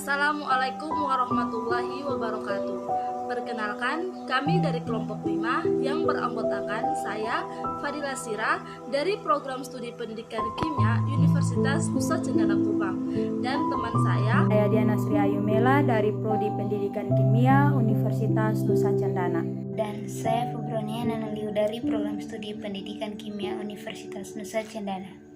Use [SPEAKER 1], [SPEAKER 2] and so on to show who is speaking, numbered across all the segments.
[SPEAKER 1] Assalamualaikum warahmatullahi wabarakatuh. Perkenalkan, kami dari kelompok 5 yang beranggotakan saya, Fadila Sira, dari Program Studi Pendidikan Kimia Universitas Nusa Cendana Tumbang, dan teman saya
[SPEAKER 2] Diana Sri Ayumela dari Prodi Pendidikan Kimia Universitas Nusa Cendana.
[SPEAKER 3] Dan saya Febronia Nanaliu dari Program Studi Pendidikan Kimia Universitas Nusa Cendana.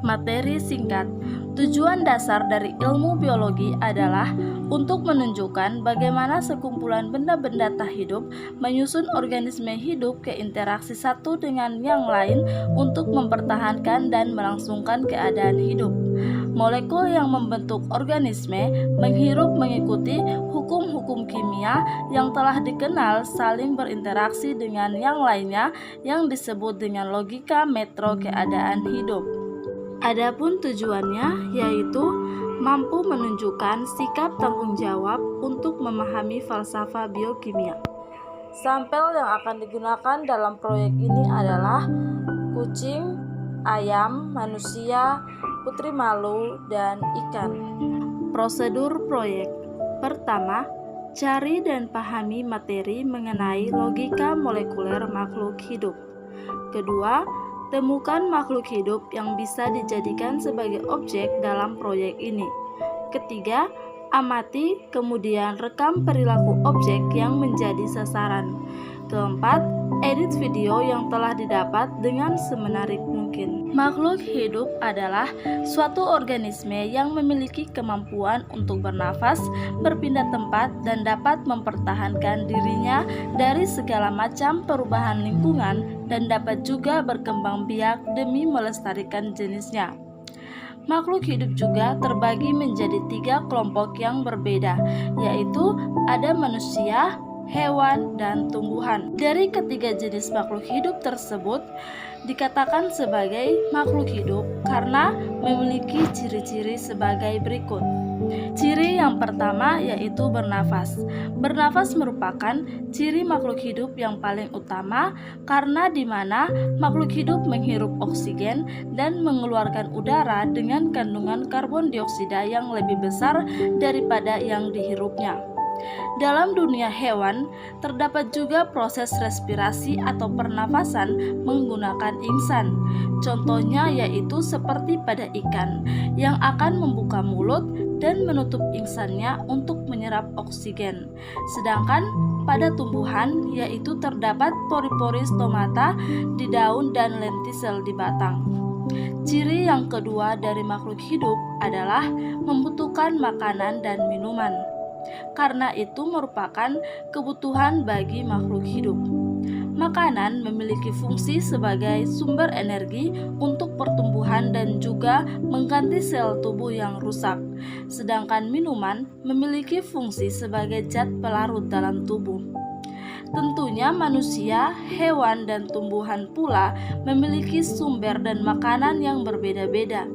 [SPEAKER 1] Materi singkat. Tujuan dasar dari ilmu biologi adalah untuk menunjukkan bagaimana sekumpulan benda-benda tak hidup menyusun organisme hidup ke interaksi satu dengan yang lain untuk mempertahankan dan melangsungkan keadaan hidup. Molekul yang membentuk organisme menghirup mengikuti hukum-hukum kimia yang telah dikenal saling berinteraksi dengan yang lainnya yang disebut dengan logika metro keadaan hidup. Adapun tujuannya yaitu mampu menunjukkan sikap tanggung jawab untuk memahami falsafah biokimia. Sampel yang akan digunakan dalam proyek ini adalah kucing, ayam, manusia, putri malu, dan ikan. Prosedur proyek. Pertama, cari dan pahami materi mengenai logika molekuler makhluk hidup. Kedua, temukan makhluk hidup yang bisa dijadikan sebagai objek dalam proyek ini. Ketiga, amati kemudian rekam perilaku objek yang menjadi sasaran. Keempat, edit video yang telah didapat dengan semenarik mungkin. Makhluk hidup adalah suatu organisme yang memiliki kemampuan untuk bernafas, berpindah tempat, dan dapat mempertahankan dirinya dari segala macam perubahan lingkungan dan dapat juga berkembang biak demi melestarikan jenisnya. Makhluk hidup juga terbagi menjadi 3 kelompok yang berbeda, yaitu ada manusia, hewan, dan tumbuhan. Dari ketiga jenis makhluk hidup tersebut dikatakan sebagai makhluk hidup karena memiliki ciri-ciri sebagai berikut. Ciri yang pertama yaitu bernafas. Bernafas merupakan ciri makhluk hidup yang paling utama karena di mana makhluk hidup menghirup oksigen dan mengeluarkan udara dengan kandungan karbon dioksida yang lebih besar daripada yang dihirupnya. Dalam dunia hewan, terdapat juga proses respirasi atau pernafasan menggunakan ingsan. Contohnya yaitu seperti pada ikan yang akan membuka mulut dan menutup ingsannya untuk menyerap oksigen. Sedangkan pada tumbuhan yaitu terdapat pori-pori stomata di daun dan lentisel di batang. Ciri yang kedua dari makhluk hidup adalah membutuhkan makanan dan minuman. Karena itu merupakan kebutuhan bagi makhluk hidup. Makanan memiliki fungsi sebagai sumber energi untuk pertumbuhan dan juga mengganti sel tubuh yang rusak. Sedangkan minuman memiliki fungsi sebagai zat pelarut dalam tubuh. Tentunya manusia, hewan, dan tumbuhan pula memiliki sumber dan makanan yang berbeda-beda,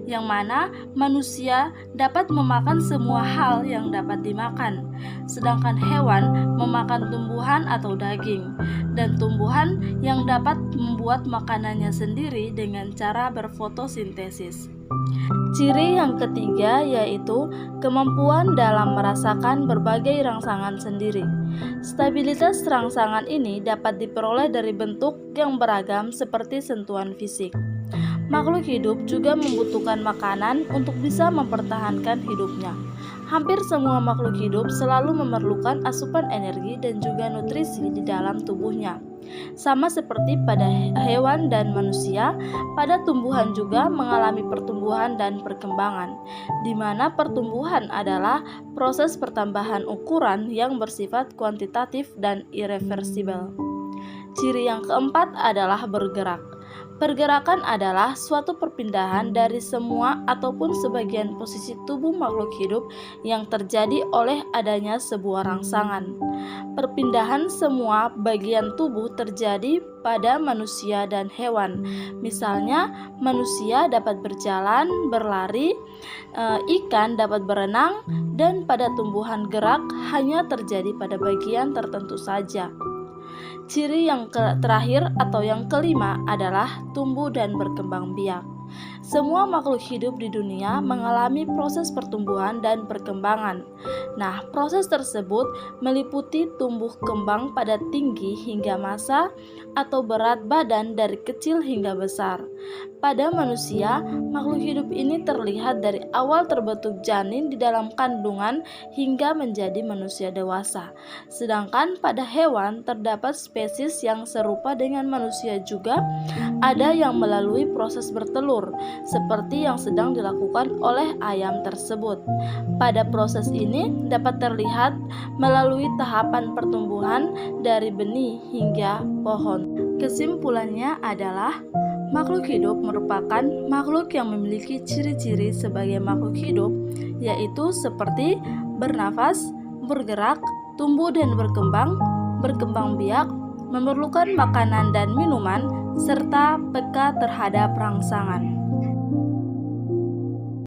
[SPEAKER 1] yang mana manusia dapat memakan semua hal yang dapat dimakan, sedangkan hewan memakan tumbuhan atau daging, dan tumbuhan yang dapat membuat makanannya sendiri dengan cara berfotosintesis. Ciri yang ketiga yaitu kemampuan dalam merasakan berbagai rangsangan sendiri. Stabilitas rangsangan ini dapat diperoleh dari bentuk yang beragam seperti sentuhan fisik. Makhluk hidup juga membutuhkan makanan untuk bisa mempertahankan hidupnya. Hampir semua makhluk hidup selalu memerlukan asupan energi dan juga nutrisi di dalam tubuhnya. Sama seperti pada hewan dan manusia, pada tumbuhan juga mengalami pertumbuhan dan perkembangan, di mana pertumbuhan adalah proses pertambahan ukuran yang bersifat kuantitatif dan irreversibel. Ciri yang keempat adalah bergerak. Pergerakan adalah suatu perpindahan dari semua ataupun sebagian posisi tubuh makhluk hidup yang terjadi oleh adanya sebuah rangsangan. Perpindahan semua bagian tubuh terjadi pada manusia dan hewan. Misalnya, manusia dapat berjalan, berlari, ikan dapat berenang, dan pada tumbuhan gerak hanya terjadi pada bagian tertentu saja. Ciri yang terakhir atau yang kelima adalah tumbuh dan berkembang biak. Semua makhluk hidup di dunia mengalami proses pertumbuhan dan perkembangan. Nah, proses tersebut meliputi tumbuh kembang pada tinggi hingga massa atau berat badan dari kecil hingga besar. Pada manusia, makhluk hidup ini terlihat dari awal terbentuk janin di dalam kandungan hingga menjadi manusia dewasa. Sedangkan pada hewan terdapat spesies yang serupa dengan manusia juga, ada yang melalui proses bertelur, seperti yang sedang dilakukan oleh ayam tersebut. Pada proses ini dapat terlihat melalui tahapan pertumbuhan dari benih hingga pohon. Kesimpulannya adalah makhluk hidup merupakan makhluk yang memiliki ciri-ciri sebagai makhluk hidup, yaitu seperti bernafas, bergerak, tumbuh dan berkembang biak, memerlukan makanan dan minuman, serta peka terhadap rangsangan.